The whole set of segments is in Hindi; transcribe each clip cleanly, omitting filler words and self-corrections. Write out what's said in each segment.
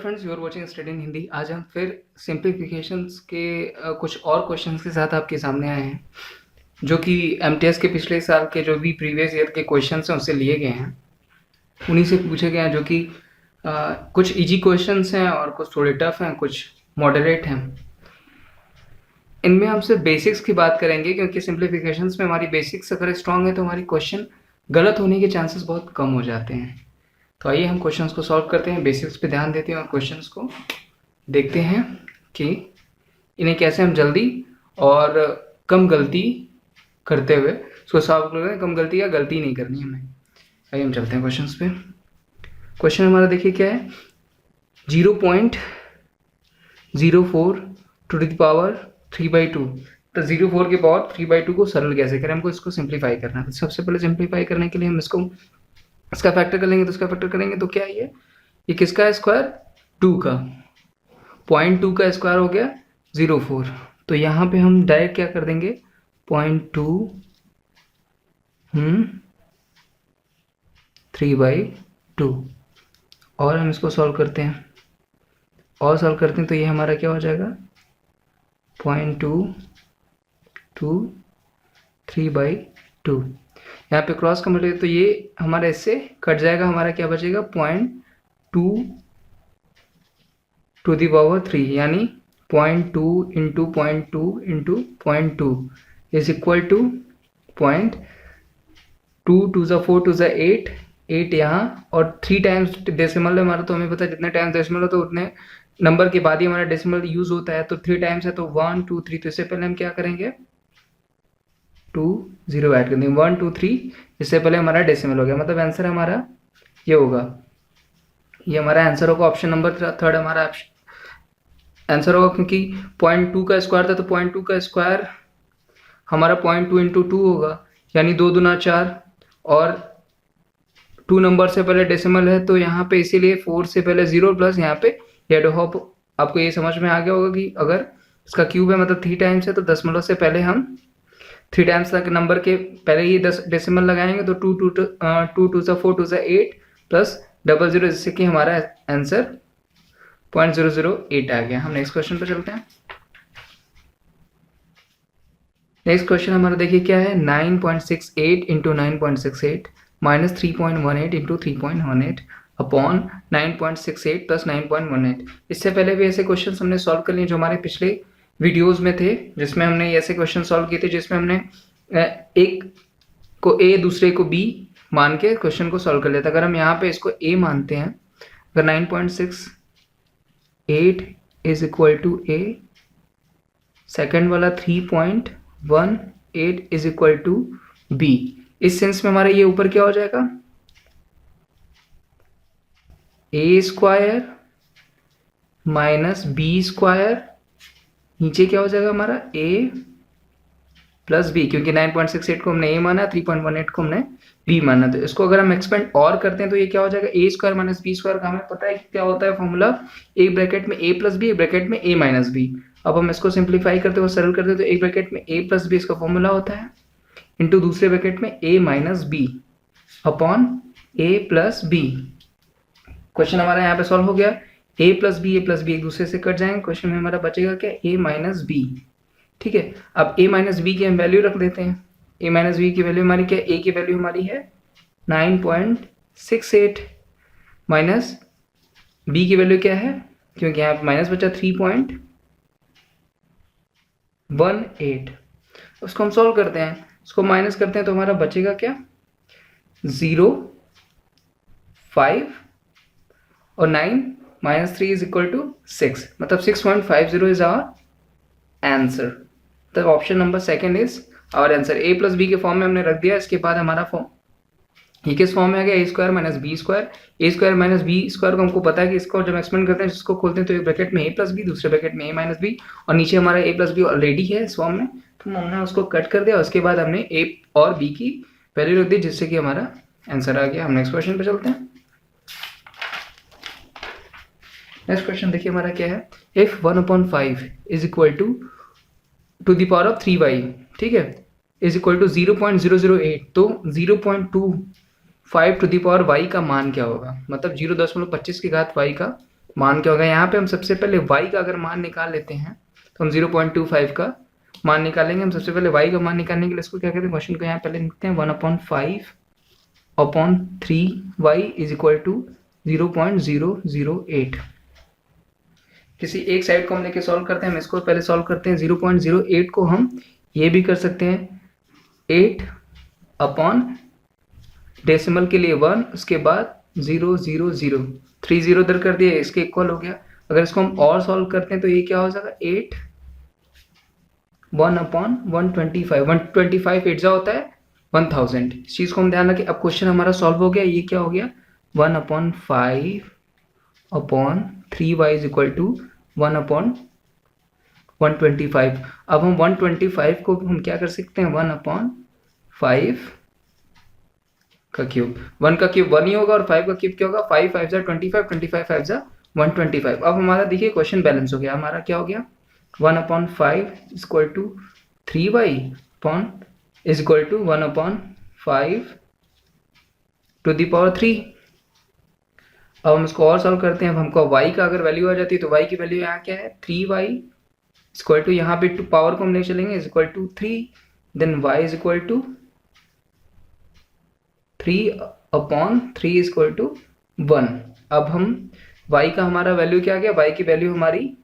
Friends, you are watching study in Hindi. आज हम फिर सिंप्लीफिकेशंस के कुछ और क्वेश्चंस के साथ आपके सामने आए हैं, जो कि एमटीएस के पिछले साल के जो भी प्रीवियस ईयर के क्वेश्चंस हैं उससे लिए गए हैं, उन्हीं से पूछे गए हैं, जो कि कुछ इजी क्वेश्चंस हैं और कुछ थोड़े टफ हैं, कुछ मॉडरेट हैं। इनमें हम सिर्फ बेसिक्स की बात करेंगे, क्योंकि सिंप्लीफिकेशंस में हमारी बेसिक्स अगर स्ट्रांग है तो हमारी क्वेश्चन गलत होने के चांसेस बहुत कम हो जाते हैं। तो आइए हम क्वेश्चंस को सॉल्व करते हैं, बेसिक्स पे ध्यान देते हैं और क्वेश्चंस को देखते हैं कि इन्हें कैसे हम जल्दी और कम गलती करते हुए इसको सॉल्व करते हैं। कम गलती या गलती नहीं करनी हमें। आइए हम चलते हैं क्वेश्चंस पे। क्वेश्चन हमारा देखिए क्या है, 0.04 टू द पावर 3/2। तो 0.4 के पावर 3/2 को सरल कैसे करें, हमको इसको सिंप्लीफाई करना है। तो सबसे पहले सिंप्लीफाई करने के लिए हम इसका फैक्टर कर लेंगे। तो इसका फैक्टर करेंगे तो क्या है, ये किसका है स्क्वायर, 2 का। 0.2 का स्क्वायर हो गया 0.4। तो यहाँ पे हम डायरेक्ट क्या कर देंगे, 0.2 3/2। और हम इसको सॉल्व करते हैं तो ये हमारा क्या हो जाएगा, 0.2 3/2। यहाँ पे क्रॉस का मतलब तो ये हमारा इससे कट जाएगा, हमारा क्या बचेगा 0.2 टू दी पावर 3, यानी 0.2 into 0.2 into 0.2 is equal to 0.2 2 ज़ा 4 2 ज़ा 8 यहाँ, और 3 टाइम्स डेसिमल है हमारा। तो हमें पता है जितने टाइम्स डेसिमल हो तो उतने नंबर के बाद ही हमारा डेसिमल यूज होता है। तो 3 टाइम्स है तो 1 2 3। तो इससे पहले हम क्या करेंगे, 2 0 ऐड कर देंगे, 1 2 3। इससे पहले हमारा डेसिमल हो गया, मतलब आंसर हमारा ये होगा, ये हमारा आंसर होगा। ऑप्शन नंबर 3 हमारा आंसर होगा, क्योंकि 0.2 का स्क्वायर था तो 0.2 का स्क्वायर हमारा 0.2 इंटू 2 होगा, यानी 2 दूना 4, और 2 नंबर से पहले डेसिमल है तो यहाँ पे इसीलिए 4 से पहले 0 प्लस यहाँ पे हेड। होप आपको ये समझ में आ गया होगा कि अगर इसका क्यूब है मतलब 3 टाइम्स है तो दशमलव से पहले हम 3 टाइम्स तक नंबर के पहले ही 10 डेसिमल लगाएंगे। तो 2 2 2 ज़ा 4 2 ज़ा 8 प्लस 00, जिससे कि हमारा आंसर 0.008 आ गया। हम नेक्स्ट क्वेश्चन पर चलते हैं। नेक्स्ट क्वेश्चन हमारा देखिए क्या है, 9.68 into 9.68 minus 3.18 into 3.18 upon 9.68 plus 9.18। इससे पहले भी ऐसे क्वेश्चन हमने सॉल्व कर लिए जो हमारे पिछले वीडियोस में थे, जिसमें हमने ऐसे क्वेश्चन सॉल्व किए थे, जिसमें हमने एक को ए दूसरे को बी मान के क्वेश्चन को सॉल्व कर लिया था। अगर हम यहाँ पे इसको ए मानते हैं, अगर 9.68 is equal to A, second वाला 3.18 इज इक्वल टू बी, इस सेंस में हमारा ये ऊपर क्या हो जाएगा, A square minus B square, नीचे क्या हो जाएगा हमारा a प्लस बी, क्योंकि 9.68 को हमने a माना, 3.18 को हमने b माना। तो इसको अगर हम एक्सपेंड और करते हैं तो ये क्या हो जाएगा, a square minus B square का हमें पता है क्या होता है फॉर्मूला, एक ब्रैकेट में a प्लस बी, एक ब्रैकेट में a माइनस बी। अब हम इसको सिंप्लीफाई करते हुए सरल करते हैं तो एक ब्रैकेट में a प्लस बी इसका फॉर्मूला होता है, इंटू दूसरे ब्रैकेट में a minus B upon a plus B. Question हमारा यहाँ पे सॉल्व हो गया। a प्लस बी एक दूसरे से कट जाएंगे, क्वेश्चन में हमारा बचेगा क्या, a माइनस बी। ठीक है, अब a माइनस बी की हम वैल्यू रख देते हैं। a माइनस बी की वैल्यू हमारी क्या है, a की वैल्यू हमारी है 9.68 माइनस b की वैल्यू क्या है, क्योंकि यहाँ माइनस बचा 3.18। उसको हम सॉल्व करते हैं, इसको माइनस करते हैं तो हमारा बचेगा क्या, 0 5 और 9 माइनस 3 इज इक्वल टू 6, मतलब 6.50 इज आवर आंसर। तो option number second is our answer. A plus B के फॉर्म में हमने रख दिया, इसके बाद हमारा फॉर्म ये किस फॉर्म में आ गया, ए स्क्वायर माइनस बी स्क्वायर। ए स्क्वायर माइनस बी स्क्वायर को हमको पता है कि इसको जब एक्सपेंड करते हैं, जिसको खोलते हैं तो एक ब्रैकेट में ए प्लस बी, दूसरे ब्रैकेट में ए माइनस बी, और नीचे हमारा ए प्लस बी ऑलरेडी है इस फॉर्म में, तो हमने उसको कट कर दिया। उसके बाद हमने ए और बी की वैल्यू रख दी, जिससे कि हमारा आंसर आ गया। हम नेक्स्ट क्वेश्चन पे चलते हैं। नेक्स्ट क्वेश्चन देखिए हमारा क्या है, if 1/5 is equal to the power of 3y, ठीक है, इज इक्वल टू 0.008, तो 0.25 टू द पावर y का मान क्या होगा, मतलब 0.25 की घात y का मान क्या होगा, यहाँ पे हम सबसे पहले y का अगर मान निकाल लेते हैं तो हम 0.25 का मान निकालेंगे। हम सबसे पहले y का मान निकालने के लिए इसको क्या कहते हैं, क्वेश्चन को यहाँ पहले लिखते हैं 1/5/3y इज इक्वल टू 0.008। किसी एक साइड को हम लेके सॉल्व करते हैं, हम इसको पहले सॉल्व करते हैं। 0.08 को हम ये भी कर सकते हैं 8 अपॉन डेसिमल के लिए 1, उसके बाद 0.003 0 इधर कर दिए, इसके इक्वल हो गया। अगर इसको हम और सॉल्व करते हैं तो ये क्या हो जाएगा 8 1/125 125 8 होता है 1000। इस चीज़ को हम ध्यान रखें। अब क्वेश्चन हमारा सॉल्व हो गया। ये क्या हो गया 1/5/3y इज इक्वल टू 1/125। अब हम 125 को हम क्या कर सकते हैं 1/5 का क्यूब। 1 का क्यूब 1 ही होगा और 5 का क्यूब क्या होगा 5 5 25 25 5 125। अब हमारा देखिए क्वेश्चन बैलेंस हो गया। हमारा क्या हो गया 1/5 is equal to 3y is equal to 1/5 to the power 3। अब हम इसको और सॉल्व करते हैं। अब हमको y का अगर वैल्यू आ जाती है तो y की वैल्यू यहाँ क्या है 3y इज इक्वल टू, यहाँ पे पावर को हम ले चलेंगे is equal to 3, then y is equal to 3/3 is equal to 1। अब हम y का हमारा वैल्यू क्या आ गया, y की वैल्यू हमारी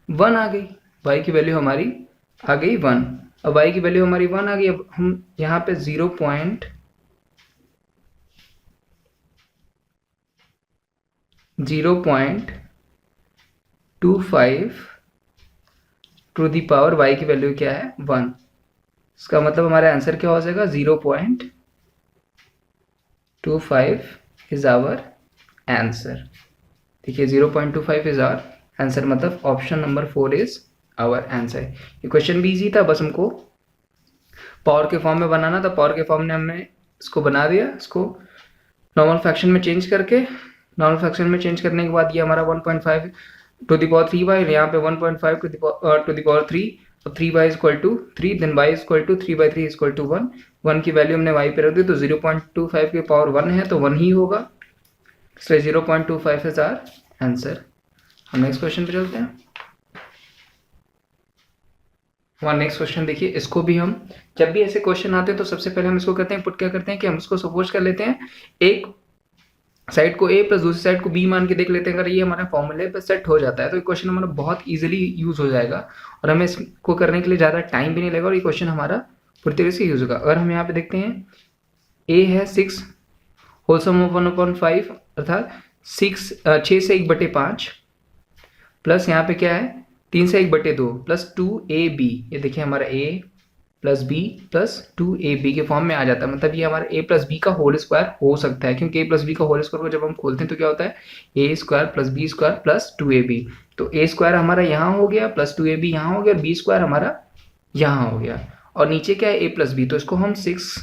1 आ गई। y की वैल्यू हमारी आ गई 1। अब y की वैल्यू हमारी 1 आ गई। अब हम यहाँ पे 0.05 टू दी पावर y की वैल्यू क्या है 1। इसका मतलब हमारा आंसर क्या हो जाएगा 0.25 इज आवर आंसर। देखिए 0.25 इज आवर आंसर, मतलब option number 4 is our answer. ये क्वेश्चन भी इजी था, बस हमको पावर के फॉर्म में बनाना था। पावर के फॉर्म में हमने इसको बना दिया। इसको नॉर्मल फ्रैक्शन में चेंज करके, नॉर्मल फ्रैक्शन में चेंज करने के बाद ये हमारा 1.5 टू द पावर 3y, यहाँ पे 1.5 टू द पावर 3, और 3y is equal to 3, then y is equal to 3/3 is equal to 1। 1 की वैल्यू हमने y पे रख दी तो 0.25 की पावर 1 है तो 1 ही होगा, इसलिए 0.25 इज आवर आंसर। हम नेक्स्ट क्वेश्चन पे चलते हैं। हमारा नेक्स्ट क्वेश्चन देखिए, इसको भी हम जब भी ऐसे क्वेश्चन आते हैं तो सबसे पहले हम इसको करते हैं पुट। क्या करते हैं कि हम इसको सपोज कर लेते हैं एक साइड को a प्लस दूसरी साइड को b मान के देख लेते हैं। अगर ये हमारे फॉर्मूले पे सेट हो जाता है तो ये क्वेश्चन हमारा बहुत इजीली यूज हो जाएगा और हमें इसको करने के लिए ज़्यादा टाइम भी नहीं लगेगा और ये क्वेश्चन हमारा पूरी तरीके से यूज होगा। अगर हम यहाँ पे देखते हैं a है 6 होल सम ऑफ 1/5 अर्थात 6 से 1/5 प्लस यहाँ पे क्या है 3 से 1/2 प्लस 2ab। ये देखिए हमारा a plus B plus 2ab के फॉर्म में आ जाता है। मतलब ये हमारा a प्लस बी का होल स्क्वायर हो सकता है, क्योंकि a प्लस बी का होल स्क्वायर को जब हम खोलते हैं तो क्या होता है a square plus B square plus 2ab। तो a स्क्वायर हमारा यहाँ हो गया प्लस 2ab यहाँ हो गया और b स्क्वायर हमारा यहाँ हो गया और नीचे क्या है a प्लस बी। तो इसको हम 6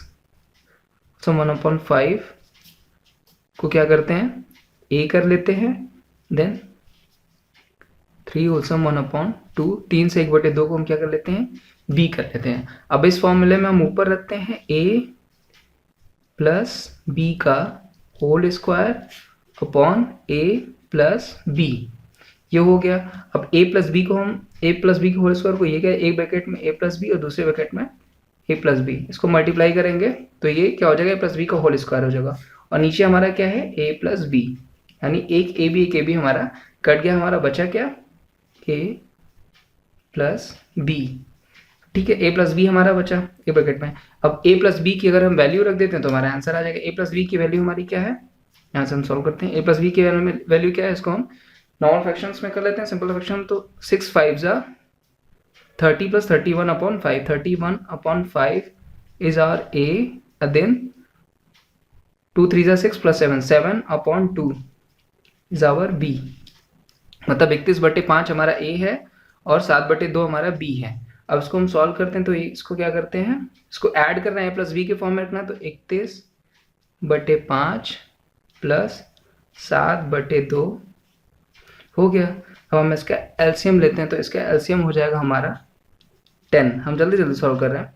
1/5 को क्या करते हैं a कर लेते हैं, देन 3 होल सम 1/2, 3 से 1/2 को हम क्या कर लेते हैं b कर लेते हैं। अब इस फॉर्मूले में हम ऊपर रखते हैं a प्लस बी का whole square upon a plus B, ये हो गया। अब a प्लस बी को हम a प्लस बी के होल स्क्वायर को ये क्या है एक ब्रैकेट में a प्लस बी और दूसरे ब्रैकेट में a प्लस बी, इसको मल्टीप्लाई करेंगे तो ये क्या हो जाएगा a प्लस बी का होल स्क्वायर हो जाएगा और नीचे हमारा क्या है a प्लस बी, यानी एक a b हमारा कट गया, हमारा बचा क्या a प्लस बी। ठीक है, a प्लस बी हमारा बचा ए ब्रैकेट में। अब a प्लस बी की अगर हम वैल्यू रख देते हैं तो हमारा आंसर आ जाएगा। a प्लस बी की वैल्यू हमारी क्या है, यहाँ से हम सॉल्व करते हैं। a प्लस बी की वैल्यू क्या है, इसको हम नॉर्मल फ्रैक्शंस में कर लेते हैं, सिंपल फ्रैक्शन। तो 6 5 30 plus 31/5, 31/5 is our a, then 2 3 6 plus 7, 7/2 is our b। मतलब 31/5 हमारा a है और 7/2 हमारा b है। अब इसको हम सॉल्व करते हैं तो इसको क्या करते हैं, इसको ऐड करना है प्लस बी के फॉर्म में रखना है। तो 31/5 प्लस 7/2 हो गया। अब हम इसका एलसीएम लेते हैं तो इसका एलसीएम हो जाएगा हमारा 10। हम जल्दी जल्दी सॉल्व कर रहे हैं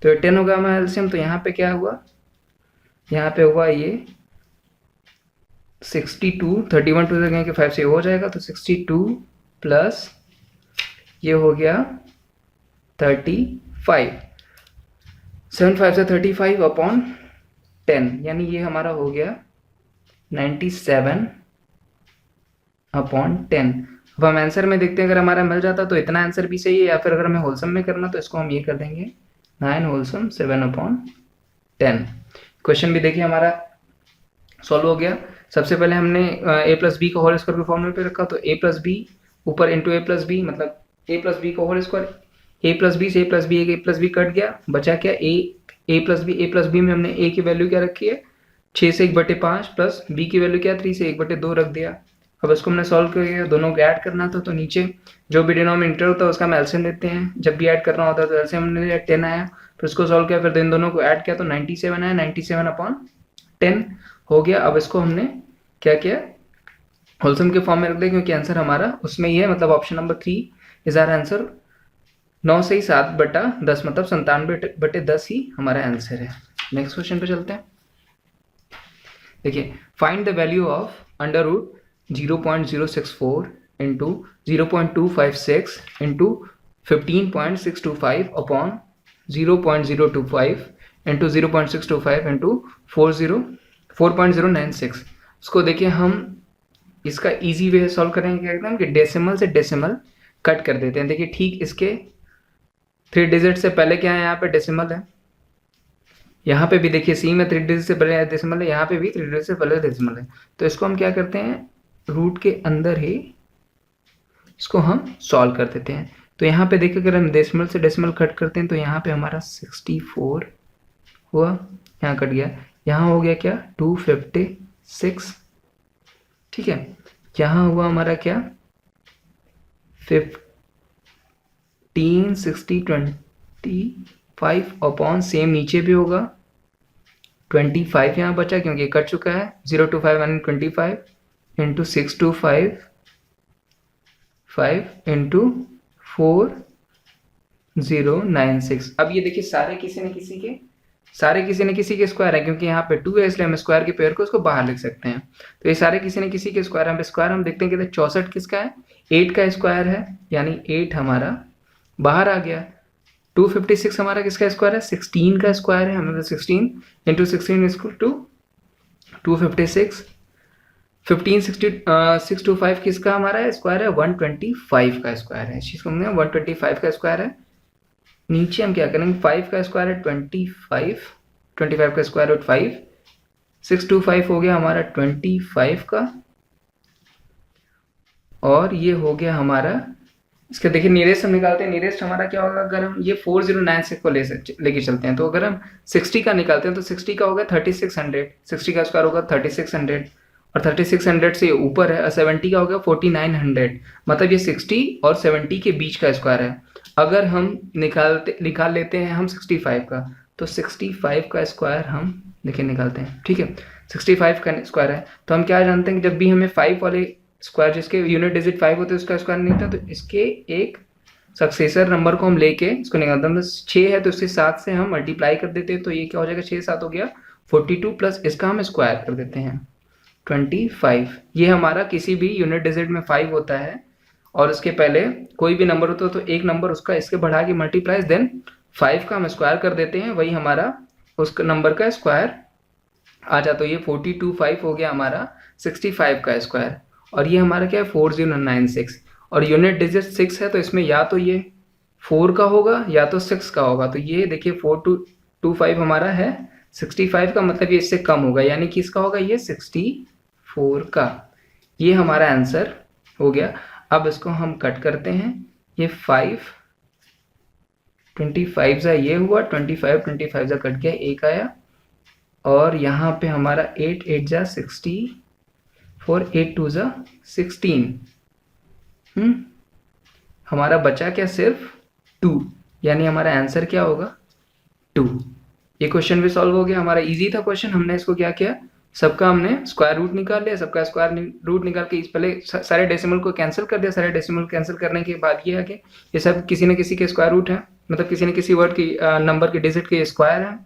तो ये 10 होगा हमारा एलसीएम। तो यहाँ पे क्या हुआ, यहाँ पे हुआ ये 62, 31 टू से कि 5 से हो जाएगा, तो 62 प्लस ये हो गया 35, 7 5 से 35 अपॉन 10, यानी ये हमारा हो गया 97 अपॉन 10। अब हम आंसर में देखते हैं, अगर हमारा मिल जाता तो इतना आंसर भी सही है, या फिर अगर हमें होलसम में करना तो इसको हम ये कर देंगे 9 होलसम 7 अपॉन 10। क्वेश्चन भी देखिए हमारा सॉल्व हो गया। सबसे पहले हमने a प्लस बी को होल स्क्वायर के फॉर्मूले पे रखा, तो a प्लस बी ऊपर इंटू a प्लस बी, मतलब a प्लस बी को whole square, a plus B से a प्लस बी कट गया, बचा क्या a प्लस बी में हमने a की वैल्यू क्या रखी है 6 से 1/5 प्लस b की वैल्यू क्या 3 से 1/2 रख दिया। अब इसको हमने सॉल्व कर दिया, दोनों को ऐड करना था, तो नीचे जो भी डिनोमिनेटर होता है उसका हम एलसीएम लेते हैं, जब भी ऐड करना होता है तो एलसीएम हमने लिया 10 आया, फिर उसको सॉल्व किया, फिर इन दोनों को ऐड किया तो 97 आया, 97 अपॉन 10 हो गया। अब इसको हमने क्या किया होलसम के फॉर्म में रख दिया, क्योंकि आंसर हमारा उसमें ही है, मतलब option number 3 is our answer. 9 से ही 7/10 मतलब 97/10 ही हमारा आंसर है। नेक्स्ट क्वेश्चन पे चलते हैं। देखिए, find the value of under root 0.064 into 0.256 into 15.625 upon 0.025 into 0.625 into 4.096। उसको देखिए, हम इसका इजी वे सॉल्व करेंगे, क्या कहते हैं कि डेसिमल से डेसिमल कट कर देते हैं। देखिए, ठीक इसके 3 डिजिट से पहले क्या है, यहाँ पे डेसिमल है, यहाँ पे भी देखिए सी में 3 डिजिट से पहले डेसिमल है, यहाँ पे भी 3 डिजिट से पहले डेसिमल है। तो इसको हम क्या करते हैं, रूट के अंदर ही इसको हम सॉल्व कर देते हैं। तो यहाँ पे देखिए, अगर हम डेसिमल से डेसिमल कट करते हैं तो यहाँ पे हमारा 64 हुआ, यहाँ कट गया, यहाँ हो गया क्या 256, ठीक है, यहाँ हुआ हमारा क्या 15 60 25 अपॉन सेम नीचे भी होगा 25, यहाँ बचा क्योंकि कट चुका है, 0 to 5 25 इंटू 6 to 5 इंटू 4096। अब ये देखिए सारे किसी न किसी के स्क्वायर है, क्योंकि यहाँ पे 2 है इसलिए हम स्क्वायर के पेयर को इसको बाहर लिख सकते हैं। तो ये सारे किसी न किसी के स्क्वायर है, स्क्वायर हम देखते हैं कि 64 किसका है, 8 का स्क्वायर है, यानी 8 हमारा बाहर आ गया। 256 हमारा किसका स्क्वायर है, 16 का स्क्वायर है, हमें 16 इंटू 16 इक्वल टू 256। 15 625 किसका हमारा स्क्वायर है, 125 का स्क्वायर है, इस चीज़ को हमने 125 का स्क्वायर है। नीचे हम क्या करेंगे, 5 का स्क्वायर है 25 का स्क्वायर रूट 5, 625 हो गया हमारा 25 का, और ये हो गया हमारा इसका। देखिए नियरेस्ट हम निकालते हैं, नियरेस्ट हमारा क्या होगा, अगर हम ये 4096 को लेके चलते हैं, तो अगर हम 60 का निकालते हैं तो 60 का होगा 3600, 60 का स्क्वायर होगा 3600, और 3600 से ऊपर है, 70 का होगा 4900, मतलब ये 60 और 70 के बीच का स्क्वायर है। अगर हम निकाल लेते हैं हम 65 का, तो 65 का स्क्वायर हम देखिए निकालते हैं, ठीक है, 65 का स्क्वायर है, तो हम क्या जानते हैं कि जब भी हमें 5 वाले स्क्वायर जिसके यूनिट डिजिट 5 होते हैं उसका स्क्वायर निकलता है, तो इसके एक सक्सेसर नंबर को हम लेके इसको निकालते हैं। 6 है तो इसके 7 से हम मल्टीप्लाई कर देते हैं, तो ये क्या हो जाएगा, 6 7 हो गया 42 प्लस इसका हम स्क्वायर कर देते हैं 25। ये हमारा किसी भी यूनिट डिजिट में 5 होता है और उसके पहले कोई भी नंबर होता है तो एक नंबर उसका इसके बढ़ा के मल्टीप्लाई देन 5 का हम स्क्वायर कर देते हैं, वही हमारा उस नंबर का स्क्वायर आ जाता है। ये 425 हो गया हमारा 65 का स्क्वायर, और ये हमारा क्या है 4096, और यूनिट डिजिट 6 है तो इसमें या तो ये 4 का होगा या तो 6 का होगा। तो ये देखिए 425 हमारा है 65 का, मतलब ये इससे कम होगा, यानी कि इसका होगा ये 64 का। ये हमारा आंसर हो गया। अब इसको हम कट करते हैं, ये 5 25 जा ये हुआ, 25 जा कट गया, एक आया, और यहाँ पे हमारा 8 8 जा 64, 8 2 जा 16, हमारा बचा क्या सिर्फ 2, यानी हमारा आंसर क्या होगा 2। ये क्वेश्चन भी सॉल्व हो गया, हमारा इजी था क्वेश्चन। हमने इसको क्या किया, सबका हमने स्क्वायर रूट निकाल लिया, सबका स्क्वायर रूट निकाल के पहले सारे डेसिमल को कैंसिल कर दिया, सारे डेसिमल कैंसिल करने के बाद ये आगे ये सब किसी न किसी के स्क्वायर रूट है, मतलब किसी न किसी वर्ड की नंबर के डिजिट के स्क्वायर है।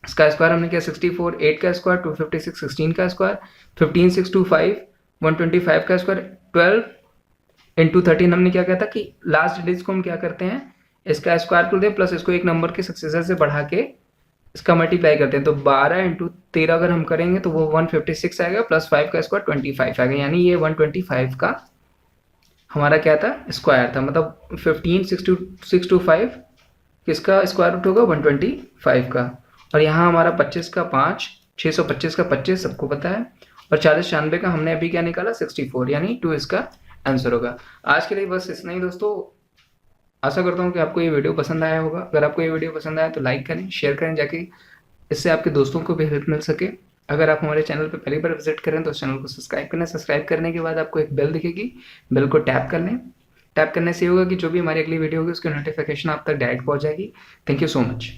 इसका स्क्वायर हमने किया 64, 8 का स्क्वायर 256, 16 का स्क्वायर 15, 6 2 5, 125 का स्क्वायर 12 इंटू 13। हमने क्या कहा था कि लास्ट डिजिट को हम क्या करते हैं, इसका स्क्वायर कर दें प्लस इसको एक नंबर के सक्सेसर से बढ़ा के इसका मल्टीप्लाई करते हैं। तो 12 इंटू 13 अगर हम करेंगे तो वो 156 आएगा, प्लस 5 का स्क्वायर 25 आएगा, यानी ये 125 का हमारा क्या था, स्क्वायर था। मतलब 15 6 टू 5 किसका स्क्वायर रूट होगा, 125 का। और यहाँ हमारा 25 का 5, 625 का 25 सबको पता है, और 40 96 का हमने अभी क्या निकाला 64, यानी 2 इसका आंसर होगा। आज के लिए बस इतना ही दोस्तों। आशा करता हूँ कि आपको ये वीडियो पसंद आया होगा। अगर आपको ये वीडियो पसंद आया तो लाइक करें, शेयर करें जाके, इससे आपके दोस्तों को भी हेल्प मिल सके। अगर आप हमारे चैनल पर पहली बार विजिट करें तो चैनल को सब्सक्राइब करना। सब्सक्राइब करने के बाद आपको एक बेल दिखेगी, बेल को टैप कर लें। टैप करने से ये होगा कि जो भी हमारी अगली वीडियो होगी उसकी नोटिफिकेशन आप तक डायरेक्ट पहुंच जाएगी। Thank you so much.